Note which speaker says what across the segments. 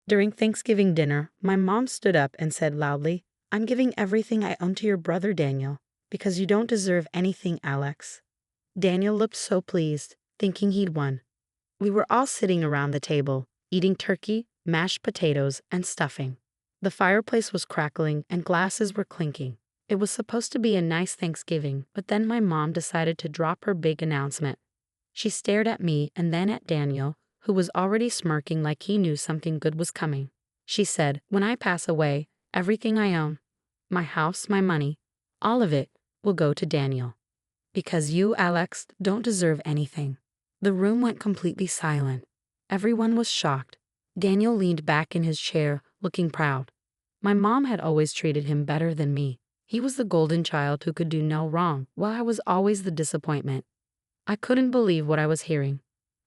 Speaker 1: During Thanksgiving dinner, my mom stood up and said loudly, "I'm giving everything I own to your brother Daniel, because you don't deserve anything, Alex." Daniel looked so pleased, thinking he'd won. We were all sitting around the table, eating turkey, mashed potatoes, and stuffing. The fireplace was crackling and glasses were clinking. It was supposed to be a nice Thanksgiving, but then my mom decided to drop her big announcement. She stared at me and then at Daniel, who was already smirking like he knew something good was coming. She said, "When I pass away, everything I own, my house, my money, all of it, will go to Daniel. Because you, Alex, don't deserve anything." The room went completely silent. Everyone was shocked. Daniel leaned back in his chair, looking proud. My mom had always treated him better than me. He was the golden child who could do no wrong, while I was always the disappointment. I couldn't believe what I was hearing.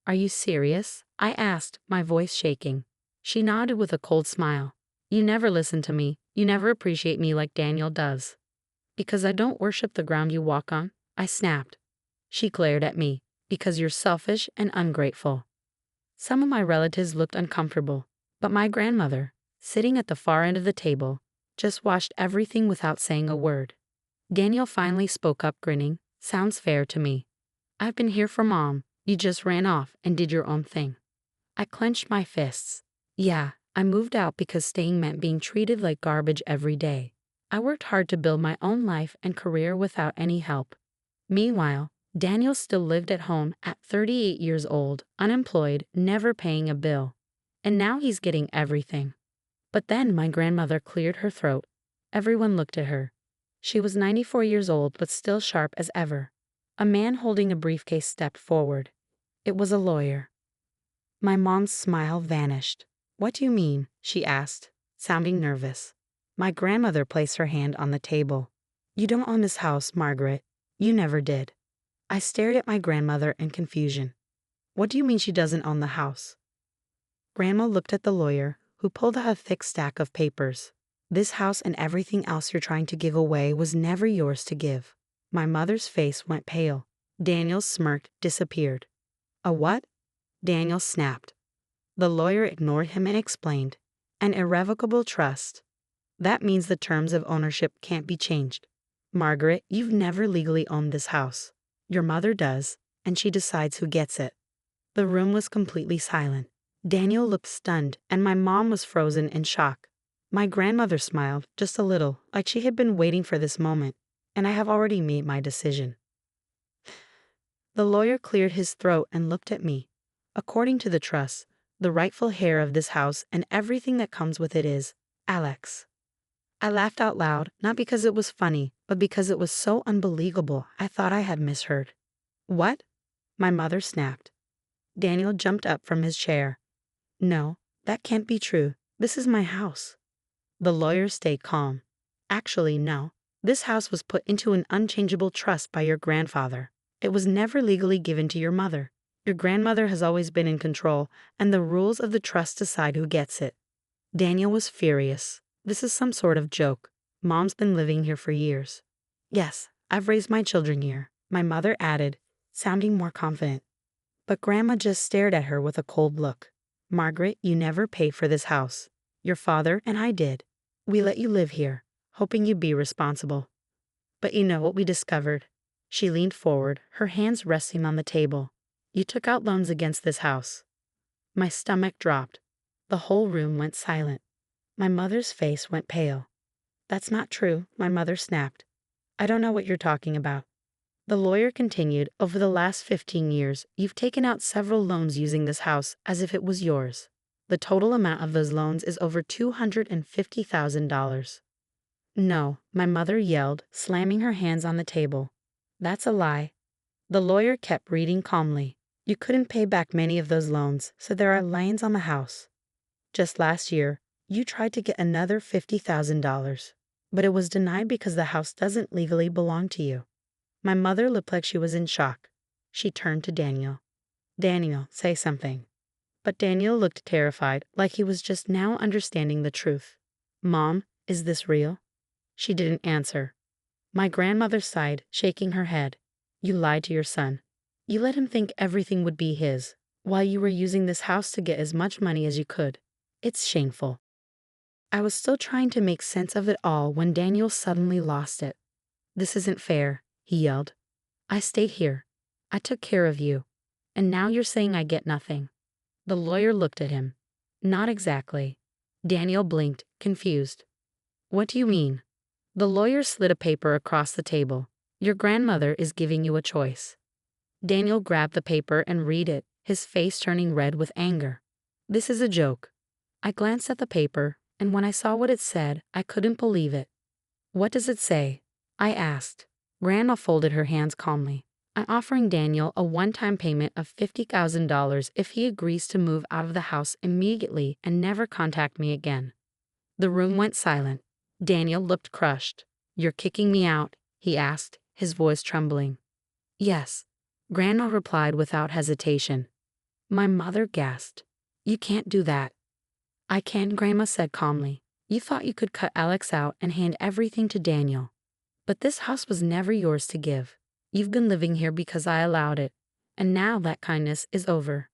Speaker 1: "Are you serious?" I asked, my voice shaking. She nodded with a cold smile. "You never listen to me. You never appreciate me like Daniel does." "Because I don't worship the ground you walk on," I snapped. She glared at me. "Because you're selfish and ungrateful." Some of my relatives looked uncomfortable, but my grandmother, sitting at the far end of the table, just watched everything without saying a word. Daniel finally spoke up, grinning. "Sounds fair to me. I've been here for Mom. You just ran off and did your own thing." I clenched my fists. Yeah, I moved out because staying meant being treated like garbage every day. I worked hard to build my own life and career without any help. Meanwhile, Daniel still lived at home at 38 years old, unemployed, never paying a bill. And now he's getting everything. But then my grandmother cleared her throat. Everyone looked at her. She was 94 years old but still sharp as ever. A man holding a briefcase stepped forward. It was a lawyer. My mom's smile vanished. "What do you mean?" she asked, sounding nervous. My grandmother placed her hand on the table. "You don't own this house, Margaret. You never did." I stared at my grandmother in confusion. "What do you mean she doesn't own the house?" Grandma looked at the lawyer, who pulled out a thick stack of papers. "This house and everything else you're trying to give away was never yours to give." My mother's face went pale. Daniel's smirk disappeared. "A what?" Daniel snapped. The lawyer ignored him and explained. "An irrevocable trust. That means the terms of ownership can't be changed. Margaret, you've never legally owned this house. Your mother does, and she decides who gets it." The room was completely silent. Daniel looked stunned, and my mom was frozen in shock. My grandmother smiled, just a little, like she had been waiting for this moment, and I have already made my decision. The lawyer cleared his throat and looked at me. "According to the trust, the rightful heir of this house and everything that comes with it is Alex." I laughed out loud, not because it was funny, but because it was so unbelievable I thought I had misheard. "What?" my mother snapped. Daniel jumped up from his chair. "No, that can't be true. This is my house." The lawyer stayed calm. "Actually, no. This house was put into an unchangeable trust by your grandfather. It was never legally given to your mother. Your grandmother has always been in control, and the rules of the trust decide who gets it." Daniel was furious. "This is some sort of joke. Mom's been living here for years." "Yes, I've raised my children here," my mother added, sounding more confident. But Grandma just stared at her with a cold look. "Margaret, you never paid for this house. Your father and I did. We let you live here, hoping you'd be responsible. But you know what we discovered?" She leaned forward, her hands resting on the table. "You took out loans against this house." My stomach dropped. The whole room went silent. My mother's face went pale. "That's not true," my mother snapped. "I don't know what you're talking about." The lawyer continued, "Over the last 15 years, you've taken out several loans using this house as if it was yours. The total amount of those loans is over $250,000. "No," my mother yelled, slamming her hands on the table. "That's a lie." The lawyer kept reading calmly. "You couldn't pay back many of those loans, so there are liens on the house. Just last year, you tried to get another $50,000, but it was denied because the house doesn't legally belong to you." My mother looked like she was in shock. She turned to Daniel. "Daniel, say something." But Daniel looked terrified, like he was just now understanding the truth. "Mom, is this real?" She didn't answer. My grandmother sighed, shaking her head. "You lied to your son. You let him think everything would be his, while you were using this house to get as much money as you could. It's shameful. I was still trying to make sense of it all when Daniel suddenly lost it. This isn't fair, he yelled. I stayed here. I took care of you. And now you're saying I get nothing. The lawyer looked at him. Not exactly. Daniel blinked, confused. What do you mean? The lawyer slid a paper across the table. Your grandmother is giving you a choice. Daniel grabbed the paper and read it, his face turning red with anger. This is a joke. I glanced at the paper, and when I saw what it said, I couldn't believe it. What does it say? I asked. Grandma folded her hands calmly. I'm offering Daniel a one-time payment of $50,000 if he agrees to move out of the house immediately and never contact me again. The room went silent. Daniel looked crushed. You're kicking me out? He asked, his voice trembling. Yes, Grandma replied without hesitation. My mother gasped. You can't do that. I can, Grandma said calmly. You thought you could cut Alex out and hand everything to Daniel. But this house was never yours to give. You've been living here because I allowed it, and now that kindness is over.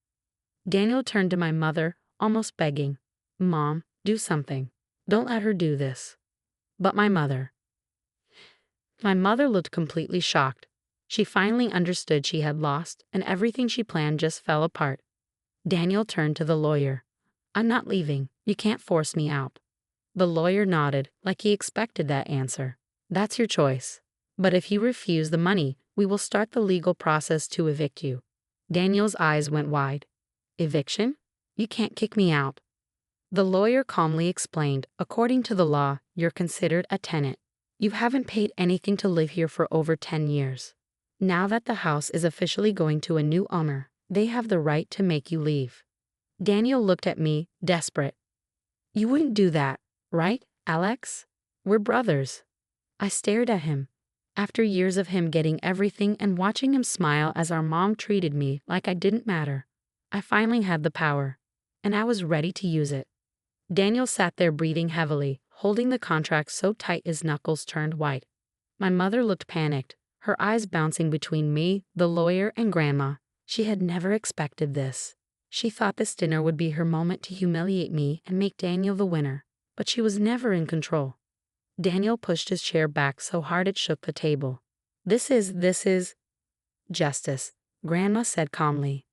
Speaker 1: Daniel turned to my mother, almost begging. Mom, do something. Don't let her do this. But my mother looked completely shocked. She finally understood she had lost, and everything she planned just fell apart. Daniel turned to the lawyer. I'm not leaving. You can't force me out. The lawyer nodded, like he expected that answer. That's your choice. But if you refuse the money, we will start the legal process to evict you. Daniel's eyes went wide. Eviction? You can't kick me out. The lawyer calmly explained, according to the law, you're considered a tenant. You haven't paid anything to live here for over 10 years. Now that the house is officially going to a new owner, they have the right to make you leave. Daniel looked at me, desperate. You wouldn't do that, right, Alex? We're brothers. I stared at him. After years of him getting everything and watching him smile as our mom treated me like I didn't matter, I finally had the power, and I was ready to use it. Daniel sat there breathing heavily, holding the contract so tight his knuckles turned white. My mother looked panicked, her eyes bouncing between me, the lawyer, and Grandma. She had never expected this. She thought this dinner would be her moment to humiliate me and make Daniel the winner, but she was never in control. Daniel pushed his chair back so hard it shook the table. This is justice, Grandma said calmly.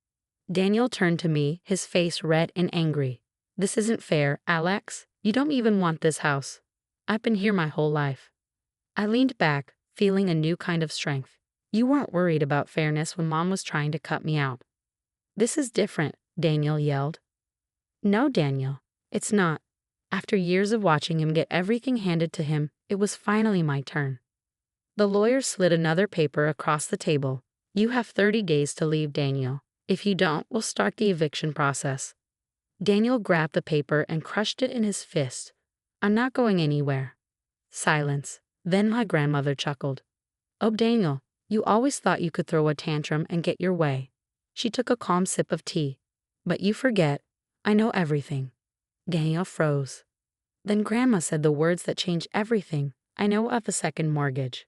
Speaker 1: Daniel turned to me, his face red and angry. This isn't fair, Alex. You don't even want this house. I've been here my whole life. I leaned back, feeling a new kind of strength. You weren't worried about fairness when Mom was trying to cut me out. This is different, Daniel yelled. No, Daniel, it's not. After years of watching him get everything handed to him, it was finally my turn. The lawyer slid another paper across the table. You have 30 days to leave, Daniel. If you don't, we'll start the eviction process. Daniel grabbed the paper and crushed it in his fist. I'm not going anywhere. Silence. Then my grandmother chuckled. Oh, Daniel, you always thought you could throw a tantrum and get your way. She took a calm sip of tea. But you forget. I know everything. Daniel froze. Then Grandma said the words that changed everything. I know of a second mortgage.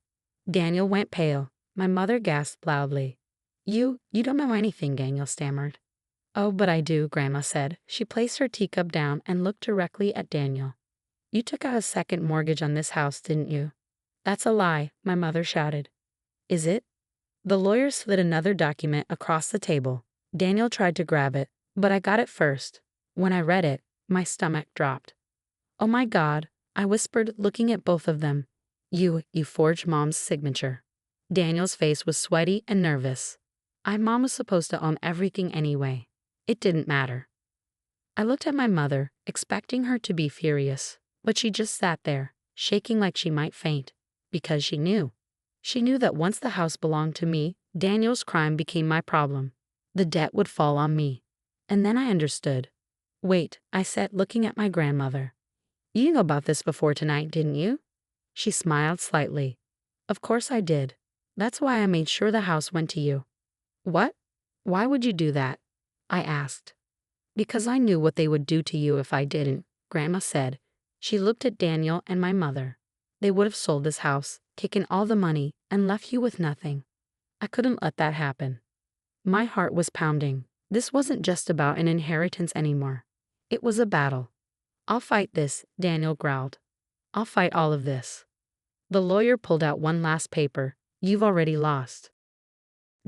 Speaker 1: Daniel went pale. My mother gasped loudly. You don't know anything, Daniel stammered. Oh, but I do, Grandma said. She placed her teacup down and looked directly at Daniel. You took out a second mortgage on this house, didn't you? That's a lie, my mother shouted. Is it? The lawyer slid another document across the table. Daniel tried to grab it, but I got it first. When I read it, my stomach dropped. Oh my God, I whispered, looking at both of them. You forged Mom's signature. Daniel's face was sweaty and nervous. Mom was supposed to own everything anyway. It didn't matter. I looked at my mother, expecting her to be furious, but she just sat there, shaking like she might faint, because she knew. She knew that once the house belonged to me, Daniel's crime became my problem. The debt would fall on me. And then I understood. Wait, I said, looking at my grandmother. You knew about this before tonight, didn't you? She smiled slightly. Of course I did. That's why I made sure the house went to you. What? Why would you do that? I asked. Because I knew what they would do to you if I didn't, Grandma said. She looked at Daniel and my mother. They would have sold this house, taken all the money, and left you with nothing. I couldn't let that happen. My heart was pounding. This wasn't just about an inheritance anymore. It was a battle. I'll fight this, Daniel growled. I'll fight all of this. The lawyer pulled out one last paper. You've already lost.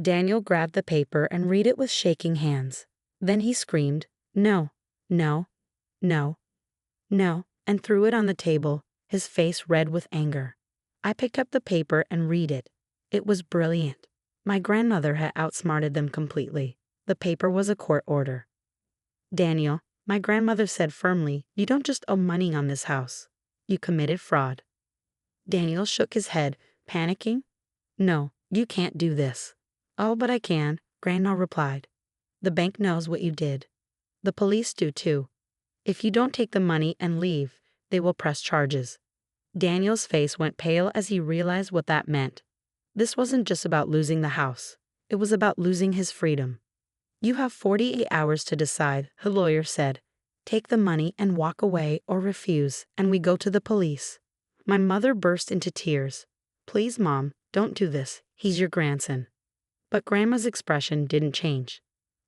Speaker 1: Daniel grabbed the paper and read it with shaking hands. Then he screamed, no, no, no, no, and threw it on the table, his face red with anger. I picked up the paper and read it. It was brilliant. My grandmother had outsmarted them completely. The paper was a court order. Daniel, my grandmother said firmly, you don't just owe money on this house. You committed fraud. Daniel shook his head, panicking. No, you can't do this. Oh, but I can, Grandma replied. The bank knows what you did. The police do too. If you don't take the money and leave, they will press charges. Daniel's face went pale as he realized what that meant. This wasn't just about losing the house. It was about losing his freedom. You have 48 hours to decide, the lawyer said. Take the money and walk away or refuse, and we go to the police. My mother burst into tears. Please, Mom, don't do this. He's your grandson. But Grandma's expression didn't change.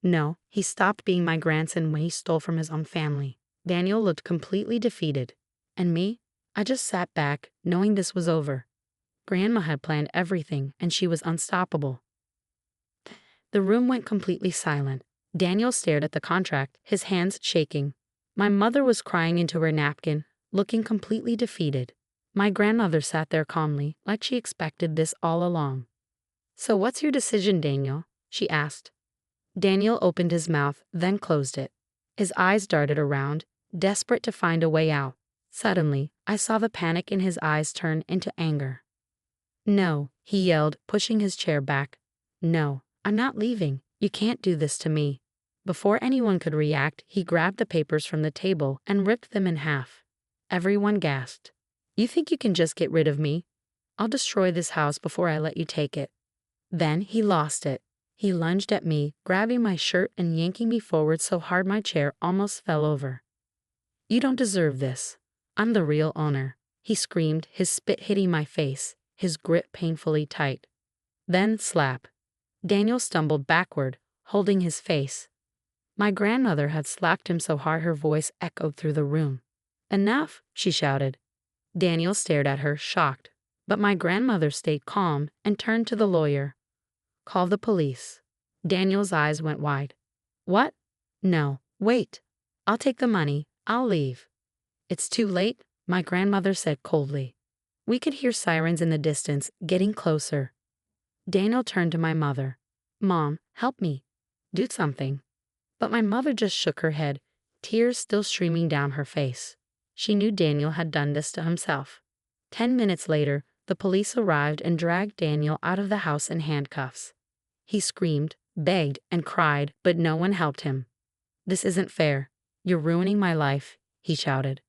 Speaker 1: No, he stopped being my grandson when he stole from his own family. Daniel looked completely defeated. And me? I just sat back, knowing this was over. Grandma had planned everything, and she was unstoppable. The room went completely silent. Daniel stared at the contract, his hands shaking. My mother was crying into her napkin, looking completely defeated. My grandmother sat there calmly, like she expected this all along. So what's your decision, Daniel? She asked. Daniel opened his mouth, then closed it. His eyes darted around, desperate to find a way out. Suddenly, I saw the panic in his eyes turn into anger. No, he yelled, pushing his chair back. No, I'm not leaving. You can't do this to me. Before anyone could react, he grabbed the papers from the table and ripped them in half. Everyone gasped. You think you can just get rid of me? I'll destroy this house before I let you take it. Then he lost it. He lunged at me, grabbing my shirt and yanking me forward so hard my chair almost fell over. You don't deserve this. I'm the real owner, he screamed, his spit hitting my face, his grip painfully tight. Then slap. Daniel stumbled backward, holding his face. My grandmother had slapped him so hard her voice echoed through the room. Enough, she shouted. Daniel stared at her, shocked, but my grandmother stayed calm and turned to the lawyer. Call the police. Daniel's eyes went wide. What? No, wait. I'll take the money. I'll leave. It's too late, my grandmother said coldly. We could hear sirens in the distance, getting closer. Daniel turned to my mother. Mom, help me. Do something. But my mother just shook her head, tears still streaming down her face. She knew Daniel had done this to himself. 10 minutes later, the police arrived and dragged Daniel out of the house in handcuffs. He screamed, begged, and cried, but no one helped him. This isn't fair. You're ruining my life, he shouted.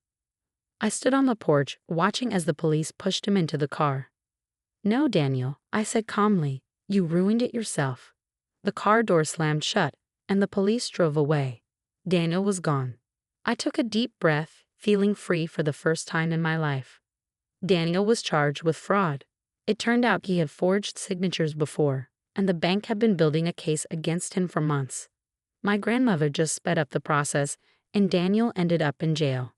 Speaker 1: I stood on the porch, watching as the police pushed him into the car. No, Daniel, I said calmly. You ruined it yourself. The car door slammed shut, and the police drove away. Daniel was gone. I took a deep breath, feeling free for the first time in my life. Daniel was charged with fraud. It turned out he had forged signatures before, and the bank had been building a case against him for months. My grandmother just sped up the process, and Daniel ended up in jail.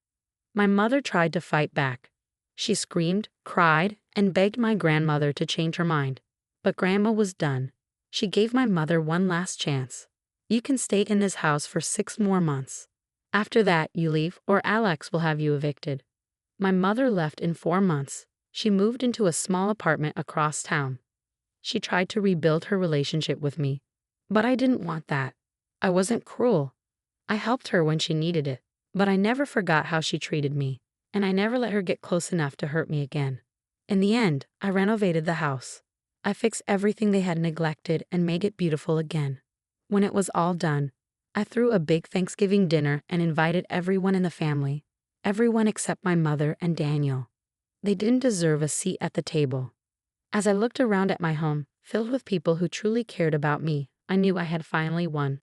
Speaker 1: My mother tried to fight back. She screamed, cried, and begged my grandmother to change her mind. But Grandma was done. She gave my mother one last chance. You can stay in this house for 6 more months. After that, you leave or Alex will have you evicted. My mother left in 4 months. She moved into a small apartment across town. She tried to rebuild her relationship with me. But I didn't want that. I wasn't cruel. I helped her when she needed it. But I never forgot how she treated me, and I never let her get close enough to hurt me again. In the end, I renovated the house. I fixed everything they had neglected and made it beautiful again. When it was all done, I threw a big Thanksgiving dinner and invited everyone in the family, everyone except my mother and Daniel. They didn't deserve a seat at the table. As I looked around at my home, filled with people who truly cared about me, I knew I had finally won.